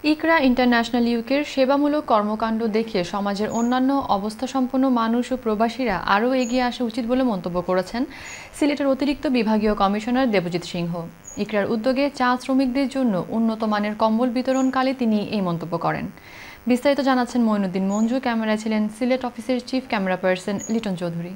ইকরা international ইউকের সেবামূলক কর্মকাণ্ড দেখে সমাজের অন্যান্য অবস্থাসম্পন্ন মানুষ ও প্রবাসীরা আরও এগিয়ে আসা উচিত বলে মন্তব্য করেছেন সিলেটের অতিরিক্ত বিভাগীয় কমিশনার দেবজিৎ সিংহ। ইকরার উদ্যোগে চা শ্রমিকদের জন্য উন্নত মানের কম্বল বিতরণকালে তিনি এই মন্তব্য করেন। বিস্তারিত জানাচ্ছেন মঈনুদ্দিন মঞ্জু। ক্যামেরায় ছিলেন সিলেট অফিসের chief camera person Liton Chowdhury.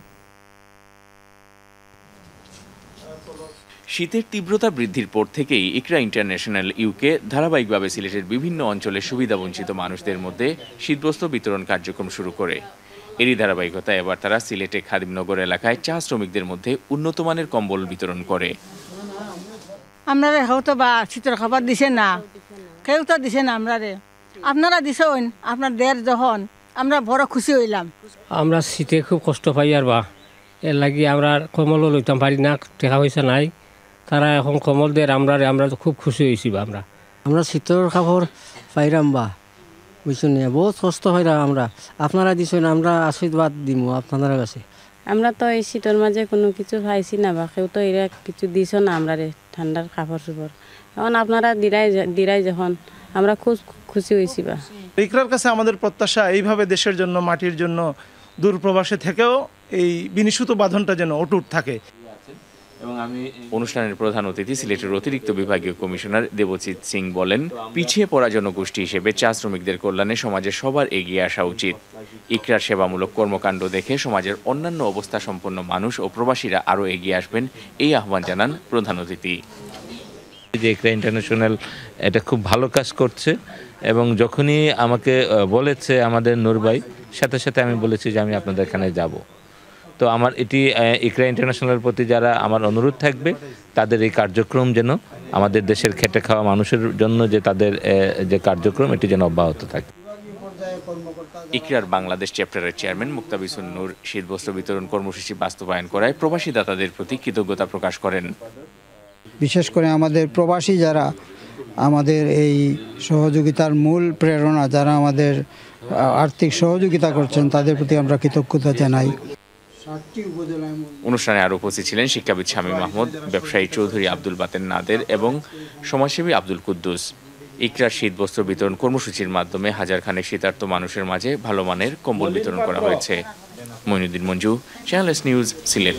শীতের তীব্রতা বৃদ্ধির পর থেকেই ইকরা ইন্টারন্যাশনাল ইউকে ধারাবাহিকভাবে সিলেটের বিভিন্ন অঞ্চলের সুবিধাবঞ্চিত মানুষদের মধ্যে শীতবস্ত্র বিতরণ কার্যক্রম শুরু করে। এরই ধারাবাহিকতায় এবার তারা সিলেটে খাদিমনগর এলাকায় চা শ্রমিকদের মধ্যে উন্নত মানের কম্বল বিতরণ করে। আমরা হয়তো বা শীতের খাবার দিছে না, কেউ তো দিছে না, আপনারা দিছেন আপনাদের যখন আমরা বড় খুশি হইলাম। আমরা শীতে খুব কষ্ট পাই আর বা এর লাগি আমরা কম্বলও লইতাম পারি না, টাকা পয়সা নাই। তারা এখন কম্বল দেয় আমরা তো খুব খুশি হয়েছি। আমরা শীতের কাপড় পাইরাম বা বুঝছেন, বহুত কষ্ট হয় না। আপনারা দিছেন, আমরা আশীর্বাদ দিব আপনাদের কাছে। আমরা তো এই শীতের মাঝে কোনো কিছু পাইছি না, বা কেউ তো এরা কিছু দিছ না আমরা ঠান্ডার কাপড় চোপড়। এখন আপনারা দিরাই যখন আমরা খুব খুশি হয়েছি। বা ইকরার কাছে আমাদের প্রত্যাশা এইভাবে দেশের জন্য, মাটির জন্য দূরপ্রবাসে থেকেও এই বিনিশুত বাঁধনটা যেন অটুট থাকে। অনুষ্ঠানের প্রধান অতিথি সিলেটের অতিরিক্ত বিভাগীয় কমিশনার দেবজিৎ সিং বলেন, পিছিয়ে পড়া জনগোষ্ঠী হিসেবে চা শ্রমিকদের কল্যাণে সমাজের সবার এগিয়ে আসা উচিত। ইকরার সেবামূলক কর্মকাণ্ড দেখে সমাজের অন্যান্য অবস্থা সম্পন্ন মানুষ ও প্রবাসীরা আরও এগিয়ে আসবেন, এই আহ্বান জানান প্রধান অতিথি। ইকরা ইন্টারন্যাশনাল এটা খুব ভালো কাজ করছে, এবং যখনই আমাকে বলেছে আমাদের নূর ভাই, সাথে সাথে আমি বলেছি যে আমি আপনাদের এখানে যাব। তো আমার এটি ইকরা ইন্টারন্যাশনালের প্রতি যারা আমার অনুরোধ থাকবে, তাদের এই কার্যক্রম যেন আমাদের দেশের খেটে খাওয়া মানুষের জন্য যে তাদের যে কার্যক্রম, এটি যেন অব্যাহত থাকে। ইকরার বাংলাদেশ চ্যাপ্টারের চেয়ারম্যান মুক্তাবিসুন নূর শীতবস্ত্র বিতরণ কর্মসূচি বাস্তবায়ন করায় প্রবাসী দাতাদের প্রতি কৃতজ্ঞতা প্রকাশ করেন। বিশেষ করে আমাদের প্রবাসী যারা আমাদের এই সহযোগিতার মূল প্রেরণা, যারা আমাদের আর্থিক সহযোগিতা করছেন, তাদের প্রতি আমরা কৃতজ্ঞতা জানাই। অনুষ্ঠানে আরও উপস্থিত ছিলেন শিক্ষাবিদ শামীম মাহমুদ, ব্যবসায়ী চৌধুরী আব্দুল বাতেন নাদের এবং সমাজসেবী আব্দুল কুদ্দুস। ইকরার শীতবস্ত্র বিতরণ কর্মসূচির মাধ্যমে হাজার খানেক শীতার্ত মানুষের মাঝে ভালো মানের কম্বল বিতরণ করা হয়েছে। Moinuddin Manju, channel S news, Sylhet.